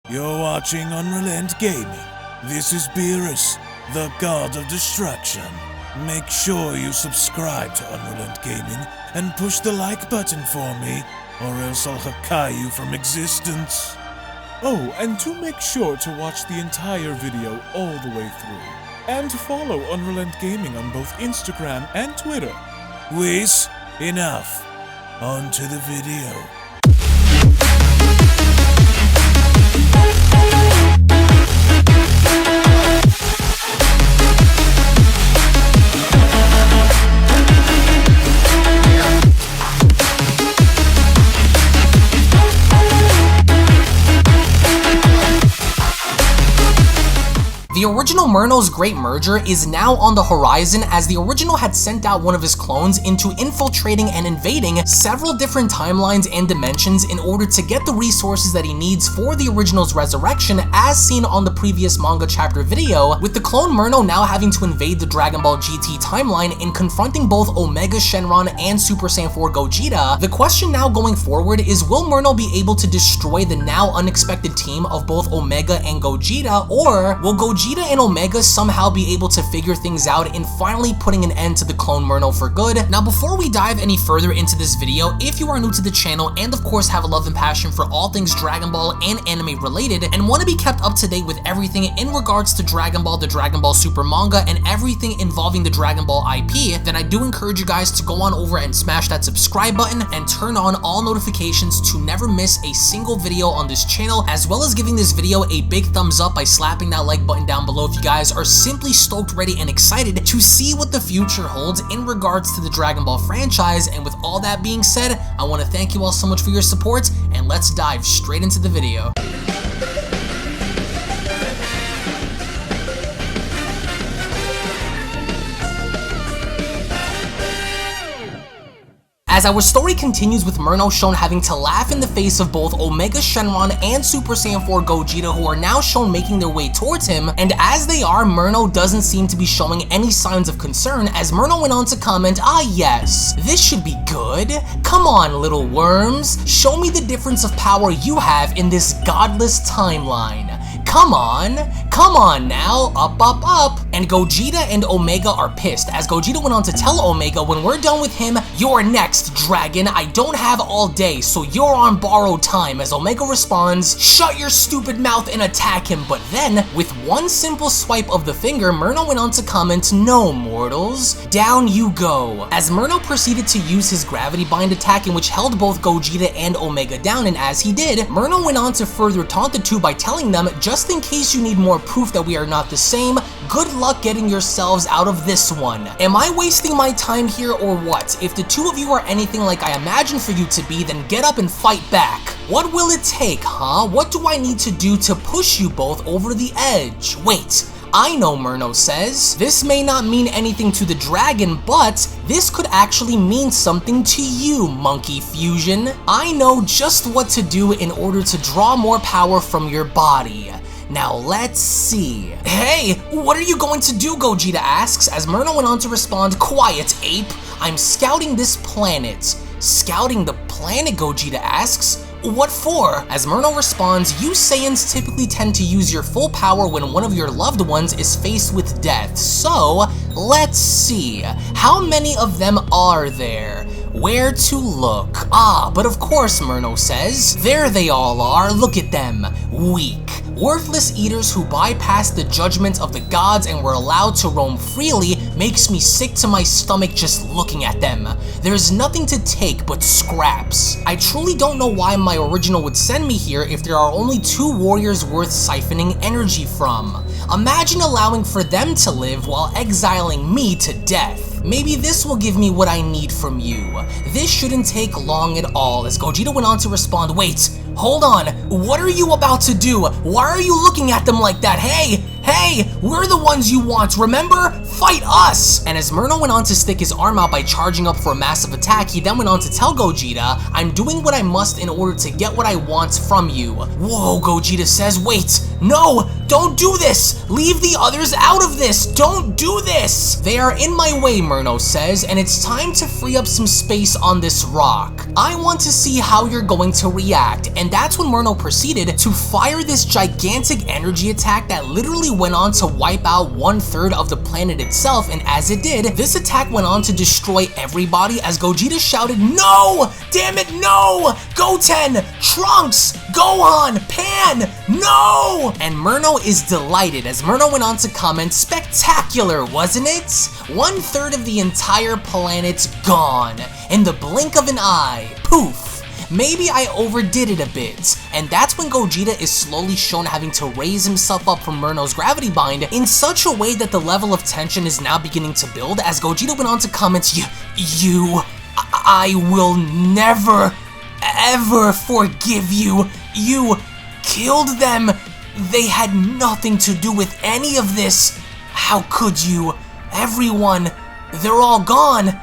You're watching UnrealEntGaming. This is Beerus, the god of destruction. Make sure you subscribe to UnrealEntGaming and push the like button for me, or else I'll Hakai you from existence. Oh, and do make sure to watch the entire video all the way through. And to follow UnrealEntGaming on both Instagram and Twitter. Whiz, enough. On to the video. The original Merno's Great Merger is now on the horizon, as the original had sent out one of his clones into infiltrating and invading several different timelines and dimensions in order to get the resources that he needs for the original's resurrection, as seen on the previous manga chapter video, with the clone Merno now having to invade the Dragon Ball GT timeline in confronting both Omega Shenron and Super Saiyan 4 Gogeta. The question now going forward is, will Merno be able to destroy the now unexpected team of both Omega and Gogeta, or will Gogeta and Omega somehow be able to figure things out in finally putting an end to the clone Merno for good? Now, before we dive any further into this video, if you are new to the channel and of course have a love and passion for all things Dragon Ball and anime related, and want to be kept up to date with everything in regards to Dragon Ball, the Dragon Ball Super manga, and everything involving the Dragon Ball IP, then I do encourage you guys to go on over and smash that subscribe button and turn on all notifications to never miss a single video on this channel, as well as giving this video a big thumbs up by slapping that like button down below if you guys are simply stoked, ready, and excited to see what the future holds in regards to the Dragon Ball franchise. And with all that being said, I want to thank you all so much for your support, and let's dive straight into the video. As our story continues with Merno shown having to laugh in the face of both Omega Shenron and Super Saiyan 4 Gogeta, who are now shown making their way towards him, and as they are, Merno doesn't seem to be showing any signs of concern, as Merno went on to comment, "Ah yes, this should be good. Come on, little worms, show me the difference of power you have in this godless timeline. Come on now, up, up, up." And Gogeta and Omega are pissed, as Gogeta went on to tell Omega, "When we're done with him, you're next, dragon. I don't have all day, so you're on borrowed time." As Omega responds, "Shut your stupid mouth and attack him." But then, with one simple swipe of the finger, Merno went on to comment, "No, mortals, down you go." As Merno proceeded to use his gravity bind attack, in which held both Gogeta and Omega down, and as he did, Merno went on to further taunt the two by telling them, "Just in case you need more proof that we are not the same, good luck getting yourselves out of this one." Am I wasting my time here or what? If the two of you are anything like I imagine for you to be, then get up and fight back. What will it take, huh? What do I need to do to push you both over the edge? Wait, I know, Merno says. This may not mean anything to the dragon, but this could actually mean something to you, Monkey Fusion. I know just what to do in order to draw more power from your body. Now let's see. "Hey, what are you going to do?" Gogeta asks, as Merno went on to respond, "Quiet, ape. I'm scouting this planet." "Scouting the planet?" Gogeta asks. "What for?" As Merno responds, "You Saiyans typically tend to use your full power when one of your loved ones is faced with death. So, let's see. How many of them are there? Where to look? Ah, but of course," Merno says. "There they all are. Look at them. Weak, worthless eaters who bypassed the judgment of the gods and were allowed to roam freely. Makes me sick to my stomach just looking at them. There's nothing to take but scraps. I truly don't know why my original would send me here if there are only 2 warriors worth siphoning energy from. Imagine allowing for them to live while exiling me to death. Maybe this will give me what I need from you. This shouldn't take long at all." As Gogeta went on to respond, "Wait, hold on, what are you about to do? Why are you looking at them like that? Hey, we're the ones you want, remember? Fight us!" And as Merno went on to stick his arm out by charging up for a massive attack, he then went on to tell Gogeta, "I'm doing what I must in order to get what I want from you." "Whoa," Gogeta says, "wait, no, don't do this! Leave the others out of this! Don't do this! They are in my way," Merno says, "and it's time to free up some space on this rock." I want to see how you're going to react, and that's when Merno proceeded to fire this gigantic energy attack that literally went on to wipe out 1/3 of the planet itself, and as it did, this attack went on to destroy everybody as Gogeta shouted, "No! Damn it, no! Goten! Trunks! Gohan! Pan! No!" And Merno is delighted as Merno went on to comment, "Spectacular, wasn't it? 1/3 of the entire planet's gone. In the blink of an eye. Poof. Maybe I overdid it a bit." And that's when Gogeta is slowly shown having to raise himself up from Merno's gravity bind in such a way that the level of tension is now beginning to build as Gogeta went on to comment, I will never, ever forgive you. You killed them. They had nothing to do with any of this. How could you? Everyone, they're all gone.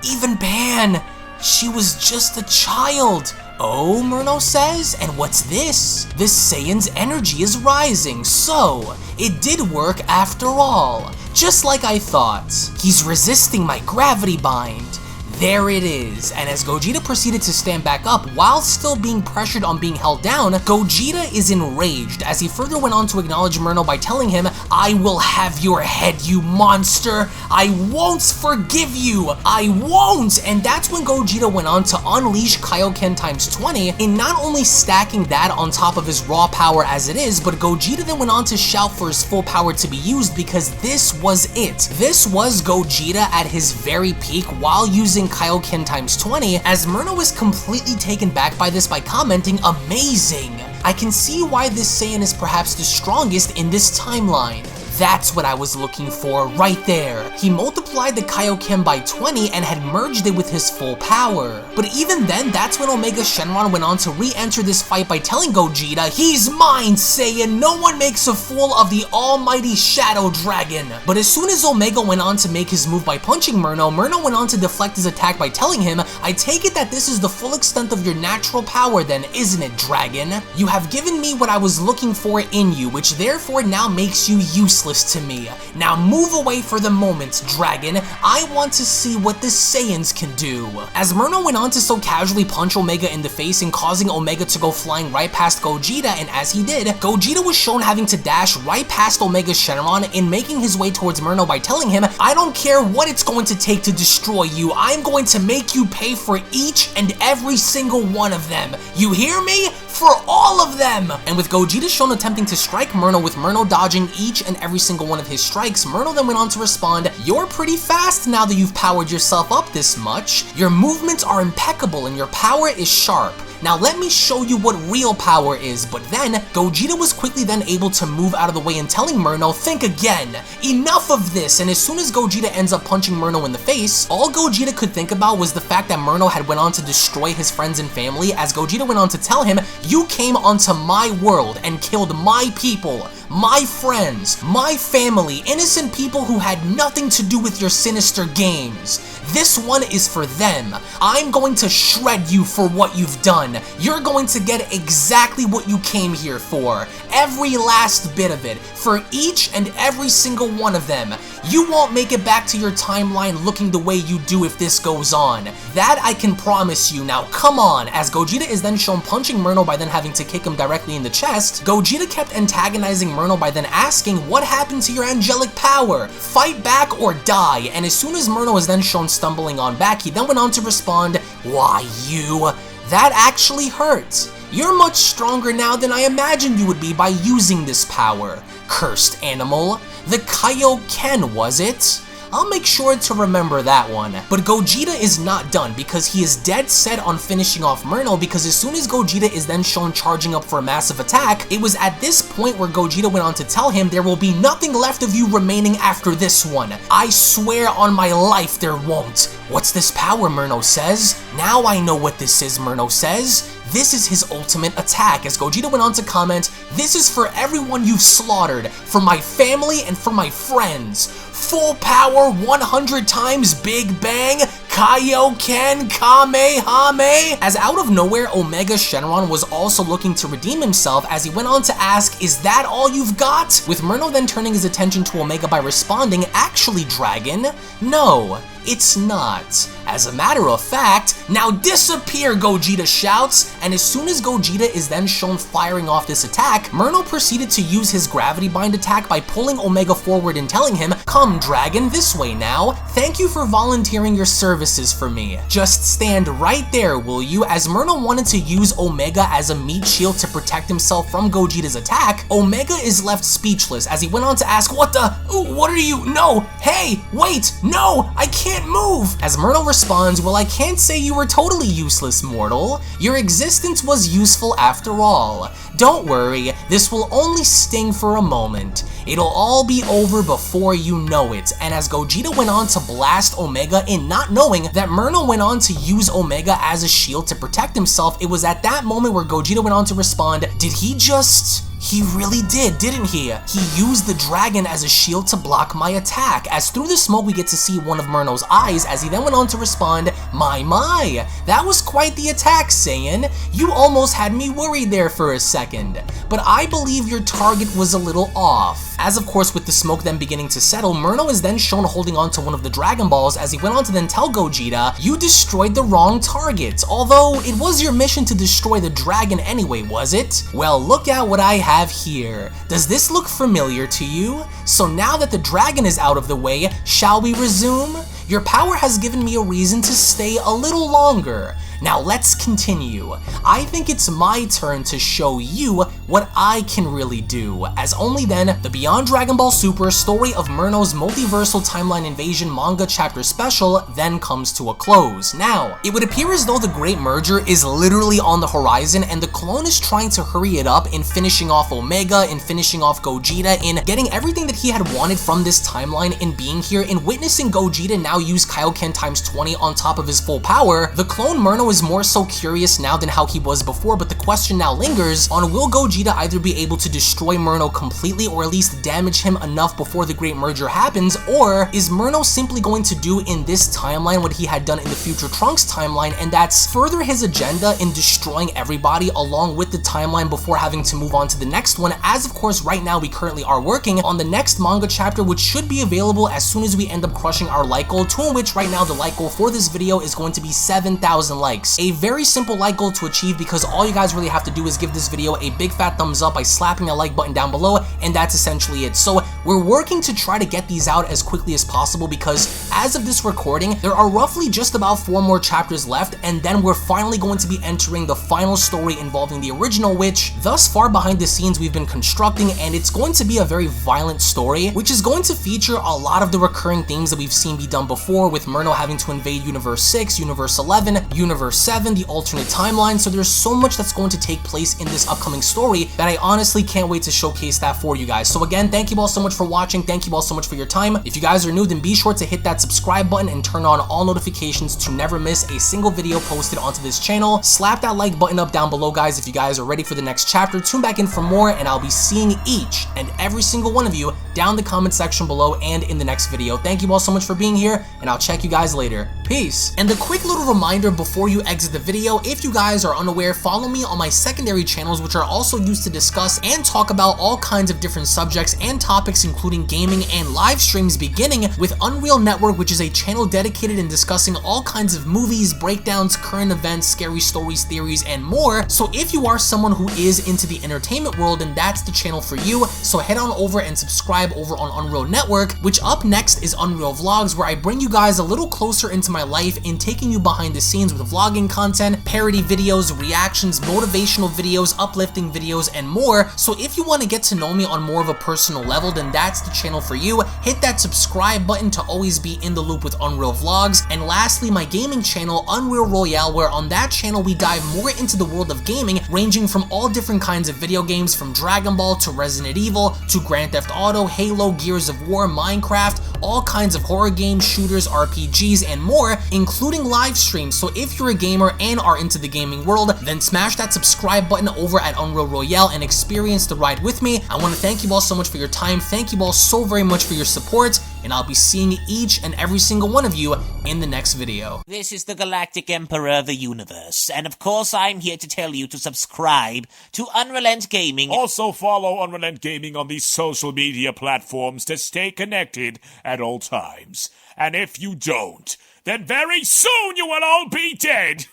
Even Pan. She was just a child." "Oh," Merno says, "and what's this? This Saiyan's energy is rising, so it did work after all. Just like I thought. He's resisting my gravity bind. There it is." And as Gogeta proceeded to stand back up while still being pressured on being held down, Gogeta is enraged as he further went on to acknowledge Merno by telling him, "I will have your head, you monster. I won't forgive you. I won't." And that's when Gogeta went on to unleash Kaioken times 20, and not only stacking that on top of his raw power as it is, but Gogeta then went on to shout for his full power to be used because this was it. This was Gogeta at his very peak while using Kaioken times 20, as Merno was completely taken back by this by commenting, "Amazing. I can see why this Saiyan is perhaps the strongest in this timeline. That's what I was looking for right there." He multiplied the Kaioken by 20 and had merged it with his full power. But even then, that's when Omega Shenron went on to re-enter this fight by telling Gogeta, "He's mine, Saiyan. No one makes a fool of the almighty Shadow Dragon." But as soon as Omega went on to make his move by punching Merno, Merno went on to deflect his attack by telling him, "I take it that this is the full extent of your natural power then, isn't it, Dragon? You have given me what I was looking for in you, which therefore now makes you useless to me. Now move away for the moment, Dragon. I want to see what the Saiyans can do." As Merno went on to so casually punch Omega in the face and causing Omega to go flying right past Gogeta, and as he did, Gogeta was shown having to dash right past Omega Shenron and making his way towards Merno by telling him, "I don't care what it's going to take to destroy you. I'm going to make you pay for each and every single one of them. You hear me? For all of them!" And with Gogeta shown attempting to strike Merno with Merno dodging each and every single one of his strikes, Merno then went on to respond, "You're pretty fast now that you've powered yourself up this much. Your movements are impeccable and your power is sharp. Now let me show you what real power is." But then, Gogeta was quickly then able to move out of the way and telling Merno, "Think again. Enough of this." And as soon as Gogeta ends up punching Merno in the face, all Gogeta could think about was the fact that Merno had went on to destroy his friends and family, as Gogeta went on to tell him, "You came onto my world and killed my people, my friends, my family, innocent people who had nothing to do with your sinister games. This one is for them. I'm going to shred you for what you've done. You're going to get exactly what you came here for. Every last bit of it. For each and every single one of them. You won't make it back to your timeline looking the way you do if this goes on. That I can promise you. Now come on." As Gogeta is then shown punching Merno by then having to kick him directly in the chest, Gogeta kept antagonizing Merno by then asking, "What happened to your angelic power? Fight back or die." And as soon as Merno is then shown stumbling on back, he then went on to respond, "Why you? That actually hurts. You're much stronger now than I imagined you would be by using this power. Cursed animal. The Kaioken, was it? I'll make sure to remember that one." But Gogeta is not done because he is dead set on finishing off Merno, because as soon as Gogeta is then shown charging up for a massive attack, it was at this point where Gogeta went on to tell him, "There will be nothing left of you remaining after this one. I swear on my life there won't." "What's this power?" Merno says. "Now I know what this is," Merno says. This is his ultimate attack, as Gogeta went on to comment, "This is for everyone you've slaughtered, for my family and for my friends. Full power 100 times Big Bang, Kaioken Kamehame." As out of nowhere, Omega Shenron was also looking to redeem himself, as he went on to ask, "Is that all you've got?" With Merno then turning his attention to Omega by responding, "Actually, Dragon, no. It's not. As a matter of fact, "Now disappear," Gogeta shouts, and as soon as Gogeta is then shown firing off this attack, Merno proceeded to use his gravity bind attack by pulling Omega forward and telling him, "Come dragon, this way now. Thank you for volunteering your services for me. Just stand right there, will you?" As Merno wanted to use Omega as a meat shield to protect himself from Gogeta's attack, Omega is left speechless as he went on to ask, "What are you? No, hey, wait, no, I can't move." As Merno responds, "Well, I can't say you were totally useless, mortal. Your existence was useful after all. Don't worry, this will only sting for a moment. It'll all be over before you know it." And as Gogeta went on to blast Omega in, not knowing that Merno went on to use Omega as a shield to protect himself, it was at that moment where Gogeta went on to respond, "Did he just..." He really did, didn't he? He used the dragon as a shield to block my attack. As through the smoke we get to see one of Merno's eyes as he then went on to respond, My, that was quite the attack, Saiyan. You almost had me worried there for a second. But I believe your target was a little off." As of course with the smoke then beginning to settle, Merno is then shown holding on to one of the Dragon Balls as he went on to then tell Gogeta, "You destroyed the wrong target. Although it was your mission to destroy the dragon anyway, was it? Well, look at what I have here. Does this look familiar to you? So now that the dragon is out of the way, shall we resume? Your power has given me a reason to stay a little longer. Now let's continue. I think it's my turn to show you what I can really do." As only then, the Beyond Dragon Ball Super Story of Merno's Multiversal Timeline Invasion manga chapter special then comes to a close. Now, it would appear as though the Great Merger is literally on the horizon and the clone is trying to hurry it up in finishing off Omega, in finishing off Gogeta, in getting everything that he had wanted from this timeline in being here, in witnessing Gogeta now use Kaioken times 20 on top of his full power. The clone Merno is more so curious now than how he was before, but the question now lingers on will Gogeta either be able to destroy Merno completely or at least damage him enough before the Great Merger happens, or is Merno simply going to do in this timeline what he had done in the Future Trunks timeline, and that's further his agenda in destroying everybody along with the timeline before having to move on to the next one, as of course right now we currently are working on the next manga chapter, which should be available as soon as we end up crushing our like goal, to which right now the like goal for this video is going to be 7,000 likes. A very simple like goal to achieve because all you guys really have to do is give this video a big fat thumbs up by slapping a like button down below, and that's essentially it. So we're working to try to get these out as quickly as possible because as of this recording, there are roughly just about 4 more chapters left, and then we're finally going to be entering the final story involving the original, which thus far behind the scenes we've been constructing, and it's going to be a very violent story, which is going to feature a lot of the recurring themes that we've seen be done before, with Merno having to invade Universe 6, Universe 11, Universe 7, the alternate timeline. So there's so much that's going to take place in this upcoming story that I honestly can't wait to showcase that for you guys. So again, thank you all so much for watching. Thank you all so much for your time. If you guys are new, then be sure to hit that subscribe button and turn on all notifications to never miss a single video posted onto this channel. Slap that like button up down below, guys, if you guys are ready for the next chapter. Tune back in for more, and I'll be seeing each and every single one of you down the comment section below and in the next video. Thank you all so much for being here, and I'll check you guys later. Peace. And a quick little reminder before you exit the video, if you guys are unaware, follow me on my secondary channels, which are also used to discuss and talk about all kinds of different subjects and topics, including gaming and live streams, beginning with Unreal Network, which is a channel dedicated in discussing all kinds of movies, breakdowns, current events, scary stories, theories, and more. So if you are someone who is into the entertainment world, then that's the channel for you. So head on over and subscribe over on Unreal Network, which up next is Unreal Vlogs, where I bring you guys a little closer into my life in taking you behind the scenes with vlogging content, parody videos, reactions, motivational videos, uplifting videos, and more. So if you want to get to know me on more of a personal level, then that's the channel for you. Hit that subscribe button to always be in the loop with Unreal Vlogs. And lastly, my gaming channel, Unreal Royale, where on that channel we dive more into the world of gaming, ranging from all different kinds of video games, from Dragon Ball to Resident Evil to Grand Theft Auto, Halo, Gears of War, Minecraft, all kinds of horror games, shooters, RPGs, and more, including live streams. So if you're a gamer and are into the gaming world, then smash that subscribe button over at Unreal Royale and experience the ride with me. I want to thank you all so much for your time. Thank you all so very much for your support, and I'll be seeing each and every single one of you in the next video. This is the Galactic Emperor of the Universe, and of course I'm here to tell you to subscribe to UnrealEntGaming. Also follow UnrealEntGaming on these social media platforms to stay connected at all times. And if you don't, then very soon you will all be dead!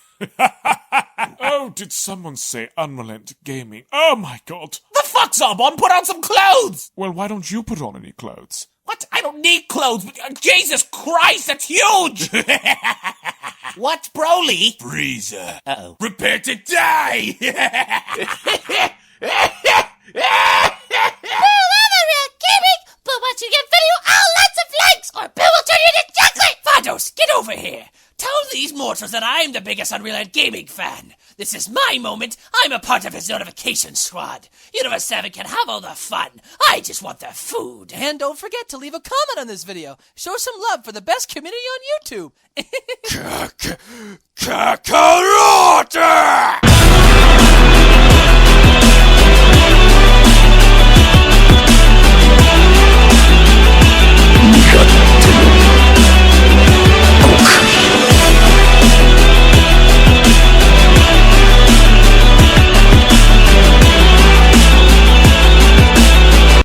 Oh, did someone say UnrealEntGaming? Oh my god. The fuck's up? Put on some clothes! Well, why don't you put on any clothes? What? I don't need clothes. Jesus Christ, that's huge! What, Broly? Freezer. Uh-oh. Prepare to die! UnrealEntGaming, but watching your video all lots of likes, or Bill will turn you into chocolate! Vados, get over here! Tell these mortals that I'm the biggest UnrealEntGaming fan. This is my moment. I'm a part of his notification squad. Universe 7 can have all the fun. I just want the food. And don't forget to leave a comment on this video. Show some love for the best community on YouTube. Kakarot!